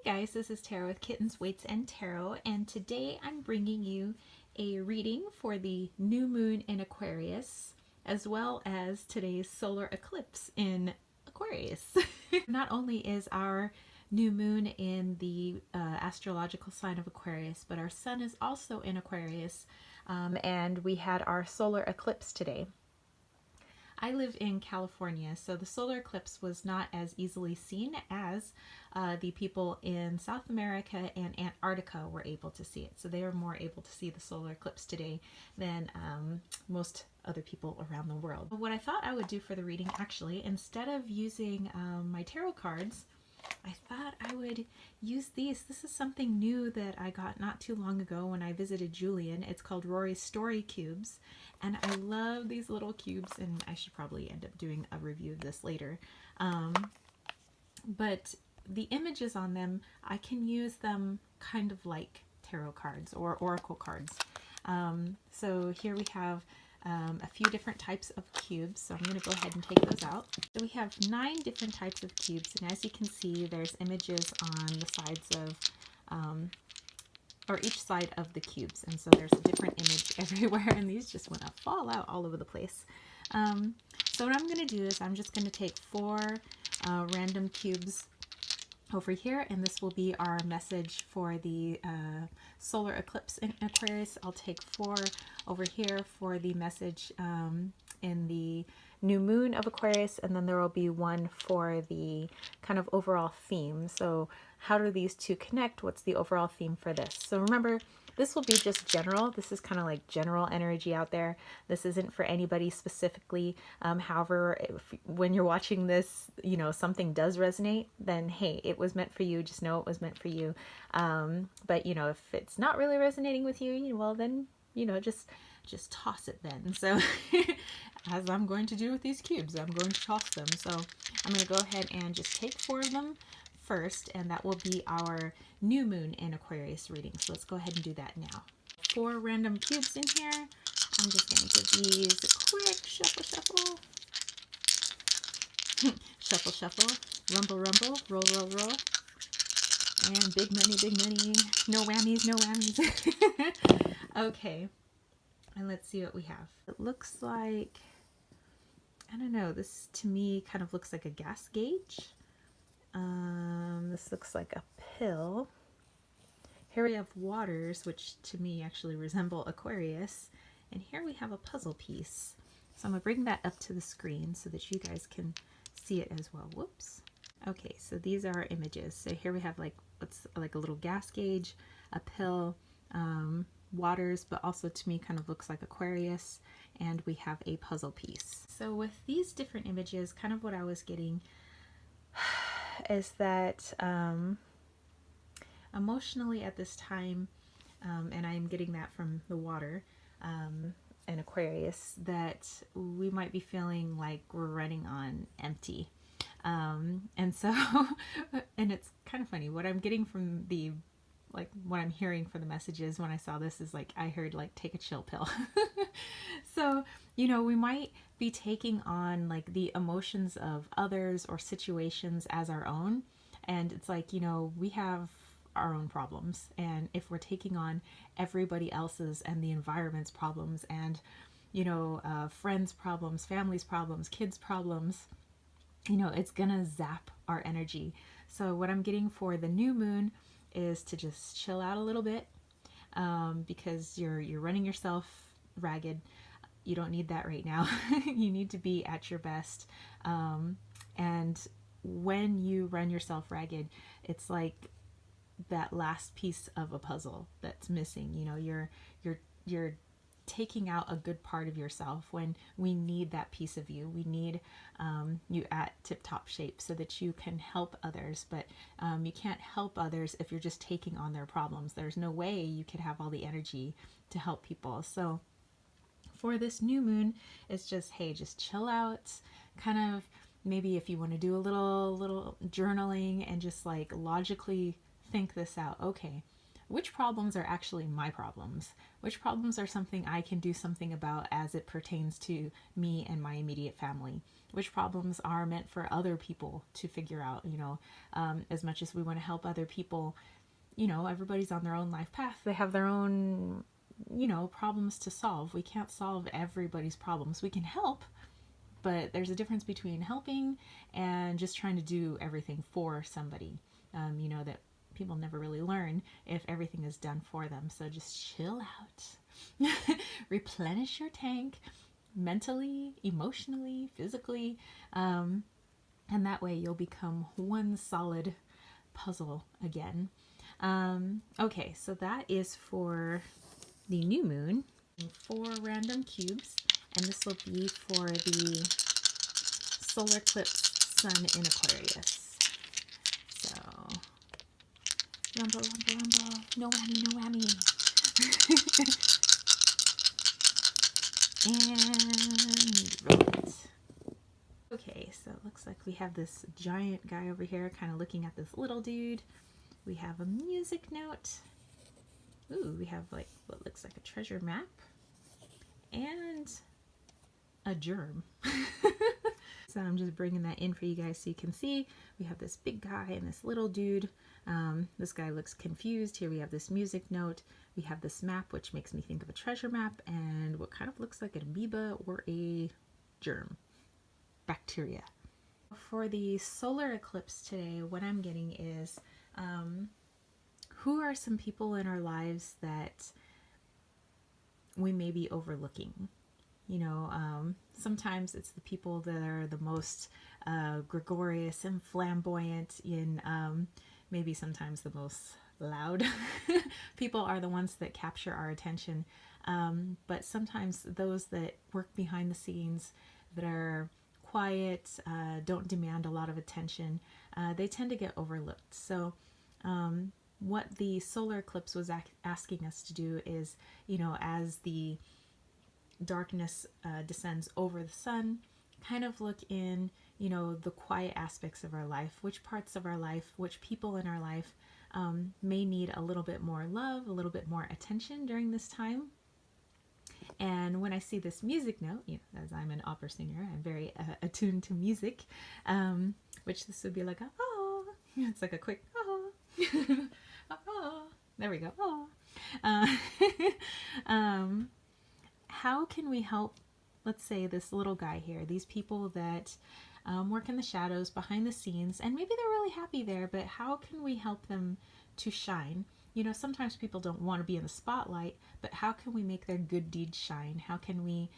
Hey guys, this is Tarot with Kittens, Weights, and Tarot, and today I'm bringing you a reading for the new moon in Aquarius, as well as today's solar eclipse in Aquarius. Not only is our new moon in the astrological sign of Aquarius, but our sun is also in Aquarius, and we had our solar eclipse today. I live in California, so the solar eclipse was not as easily seen as the people in South America and Antarctica were able to see it. So they were more able to see the solar eclipse today than most other people around the world. What I thought I would do for the reading, actually, instead of using my tarot cards, I thought I would use these. This is something new that I got not too long ago when I visited Julian. It's called Rory's Story Cubes, and I love these little cubes, and I should probably end up doing a review of this later. But the images on them, I can use them kind of like tarot cards or oracle cards. So here we have a few different types of cubes, so I'm going to go ahead and take those out. So we have 9 different types of cubes, and as you can see, there's images on the sides of, or each side of the cubes, and so there's a different image everywhere, and these just want to fall out all over the place. So what I'm going to do is I'm just going to take 4 random cubes over here, and this will be our message for the solar eclipse in Aquarius. I'll take 4 over here for the message in the new moon of Aquarius, and then there will be 1 for the kind of overall theme. So how do these two connect? What's the overall theme for this? So remember, this will be just general. This is kind of like general energy out there. This isn't for anybody specifically. However, when you're watching this, you know, something does resonate, then hey, it was meant for you. Just know it was meant for you. But you know, if it's not really resonating with you, well then, you know, just toss it then. So as I'm going to do with these cubes, I'm going to toss them. So I'm going to go ahead and just take 4 of them first, and that will be our new moon in Aquarius reading. So let's go ahead and do that now. 4 random cubes in here. I'm just going to give these a quick shuffle, shuffle. Shuffle, shuffle. Rumble, rumble. Roll, roll, roll. And big money, big money. No whammies, no whammies. Okay. And let's see what we have. It looks like, I don't know, this to me kind of looks like a gas gauge. This looks like a pill. Here we have waters, which to me actually resemble Aquarius. And here we have a puzzle piece. So I'm going to bring that up to the screen so that you guys can see it as well. Whoops. Okay, so these are our images. So here we have like what's like a little gas gauge, a pill, waters, but also to me kind of looks like Aquarius, and we have a puzzle piece. So with these different images, kind of what I was getting is that emotionally at this time, and I'm getting that from the water and Aquarius, that we might be feeling like we're running on empty. And so, and it's kind of funny, what I'm getting from the, like what I'm hearing for the messages when I saw this is like, I heard like, take a chill pill. So, you know, we might be taking on like the emotions of others or situations as our own. And it's like, you know, we have our own problems. And if we're taking on everybody else's and the environment's problems and, you know, friends' problems, families' problems, kids' problems, you know, it's gonna zap our energy. So what I'm getting for the new moon is to just chill out a little bit, because you're running yourself ragged. You don't need that right now. You need to be at your best. And when you run yourself ragged, it's like that last piece of a puzzle that's missing. You know, you're taking out a good part of yourself when we need that piece of you. We need you at tip-top shape so that you can help others, but you can't help others if you're just taking on their problems. There's no way you could have all the energy to help people. So for this new moon, it's just, hey, just chill out, kind of maybe if you want to do a little journaling and just like logically think this out. Okay, which problems are actually my problems? Which problems are something I can do something about as it pertains to me and my immediate family? Which problems are meant for other people to figure out? As much as we want to help other people, everybody's on their own life path. They have their own, problems to solve. We can't solve everybody's problems. We can help, but there's a difference between helping and just trying to do everything for somebody. That people never really learn if everything is done for them. So just chill out, replenish your tank mentally, emotionally, physically, and that way you'll become one solid puzzle again. Okay, so that is for the new moon. 4 random cubes, and this will be for the solar eclipse sun in Aquarius. So, rumble, rumble, rumble, no whammy, no whammy. And roll it. Okay, so it looks like we have this giant guy over here kind of looking at this little dude. We have a music note. Ooh, we have like what looks like a treasure map and a germ. So I'm just bringing that in for you guys so you can see. We have this big guy and this little dude. This guy looks confused. Here we have this music note. We have this map, which makes me think of a treasure map, and what kind of looks like an amoeba or a germ. Bacteria. For the solar eclipse today, what I'm getting is who are some people in our lives that we may be overlooking? Sometimes it's the people that are the most gregarious and flamboyant, maybe sometimes the most loud. People are the ones that capture our attention. But sometimes those that work behind the scenes, that are quiet, don't demand a lot of attention, they tend to get overlooked. So what the solar eclipse was asking us to do is, as the darkness descends over the sun, kind of look in, the quiet aspects of our life, which parts of our life, which people in our life may need a little bit more love, a little bit more attention during this time. And when I see this music note, as I'm an opera singer, I'm very attuned to music, which this would be like a, oh, it's like a quick, oh, oh, there we go, oh. How can we help, let's say, this little guy here, these people that work in the shadows, behind the scenes, and maybe they're really happy there, but how can we help them to shine? Sometimes people don't want to be in the spotlight, but how can we make their good deeds shine? How can we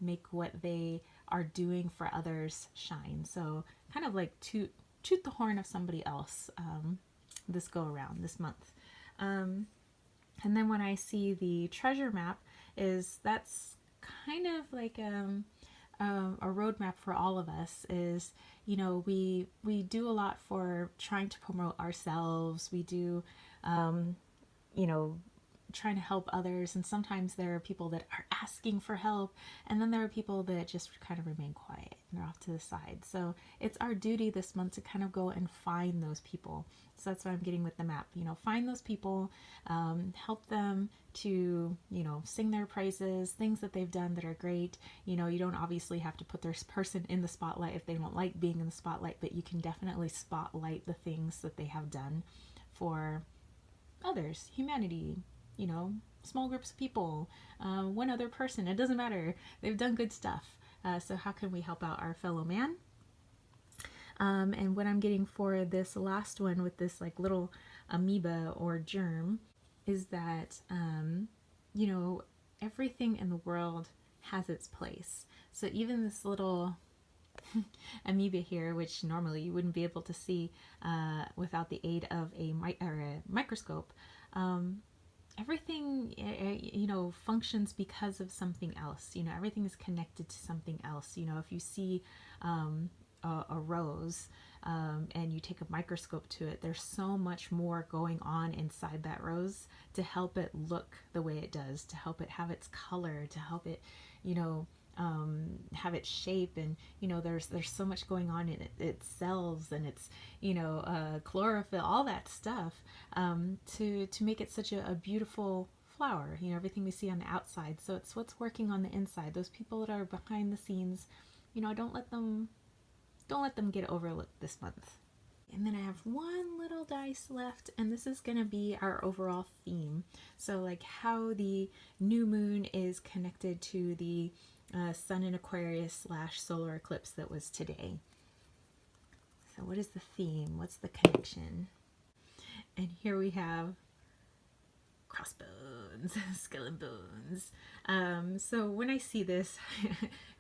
make what they are doing for others shine? So kind of like toot the horn of somebody else this go around, this month. And then when I see the treasure map, that's kind of like a roadmap for all of us. Is we do a lot for trying to promote ourselves. We do trying to help others, and sometimes there are people that are asking for help, and then there are people that just kind of remain quiet and they're off to the side. So it's our duty this month to kind of go and find those people. So that's what I'm getting with the map. Find those people, help them to sing their praises, things that they've done that are great. You don't obviously have to put this person in the spotlight if they don't like being in the spotlight, but you can definitely spotlight the things that they have done for others, humanity, small groups of people, one other person, it doesn't matter. They've done good stuff. So how can we help out our fellow man? And what I'm getting for this last one with this like little amoeba or germ is that, everything in the world has its place. So even this little amoeba here, which normally you wouldn't be able to see without the aid of a microscope, everything functions because of something else. Everything is connected to something else. If you see a rose and you take a microscope to it, there's so much more going on inside that rose to help it look the way it does, to help it have its color, to help it have its shape, and you know there's so much going on in it, its cells and its chlorophyll, all that stuff, to make it such a beautiful flower. You know, everything we see on the outside, so it's what's working on the inside. Those people that are behind the scenes, you know, don't let them get overlooked this month. And then I have one little dice left, and this is going to be our overall theme. So like how the new moon is connected to the sun in Aquarius / solar eclipse that was today. So what is the theme? What's the connection? And here we have crossbones, skull and bones. So when I see this,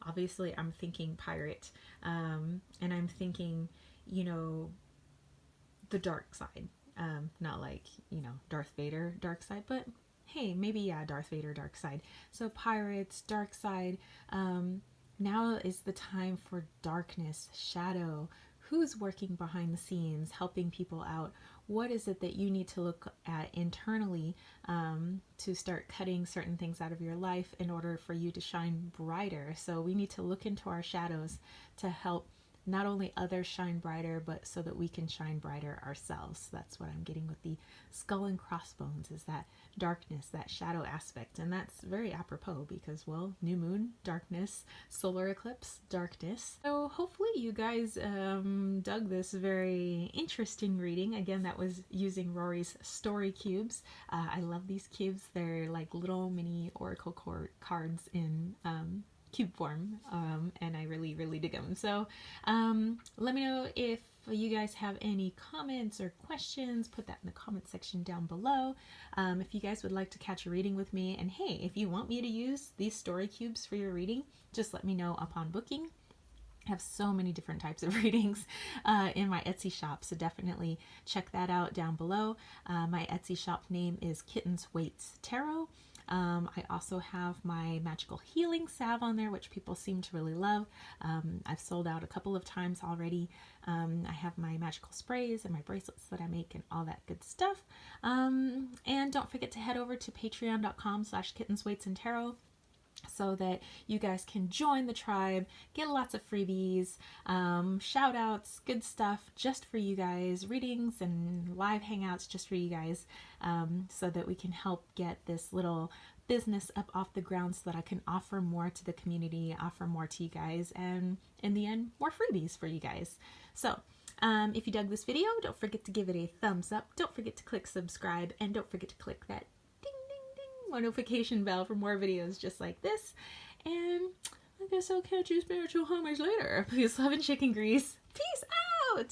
obviously I'm thinking pirate, and I'm thinking, you know, the dark side, not like, you know, Darth Vader dark side, but hey, maybe, yeah, Darth Vader dark side. So pirates, dark side. Now is the time for darkness, shadow. Who's working behind the scenes, helping people out? What is it that you need to look at internally to start cutting certain things out of your life in order for you to shine brighter? So we need to look into our shadows to help not only others shine brighter, but so that we can shine brighter ourselves. That's what I'm getting with the skull and crossbones, is that darkness, that shadow aspect. And that's very apropos because, well, new moon, darkness, solar eclipse, darkness. So hopefully you guys dug this very interesting reading. Again, that was using Rory's story cubes. I love these cubes. They're like little mini oracle cards in cube form, and I really dig them. So let me know if you guys have any comments or questions. Put that in the comment section down below. If you guys would like to catch a reading with me, and hey, if you want me to use these story cubes for your reading, just let me know upon booking. I have so many different types of readings in my Etsy shop, so definitely check that out down below. My Etsy shop name is Kittens Waits Tarot. I also have my magical healing salve on there, which people seem to really love. I've sold out a couple of times already. I have my magical sprays and my bracelets that I make and all that good stuff. And don't forget to head over to patreon.com/kittenswaitsandtarot so that you guys can join the tribe, get lots of freebies, shout outs, good stuff just for you guys, readings and live hangouts just for you guys, so that we can help get this little business up off the ground, so that I can offer more to the community, offer more to you guys, and in the end, more freebies for you guys. So if you dug this video, don't forget to give it a thumbs up, don't forget to click subscribe, and don't forget to click that notification bell for more videos just like this. And I guess I'll catch you spiritual homies later. Peace, love, and chicken grease. Peace out!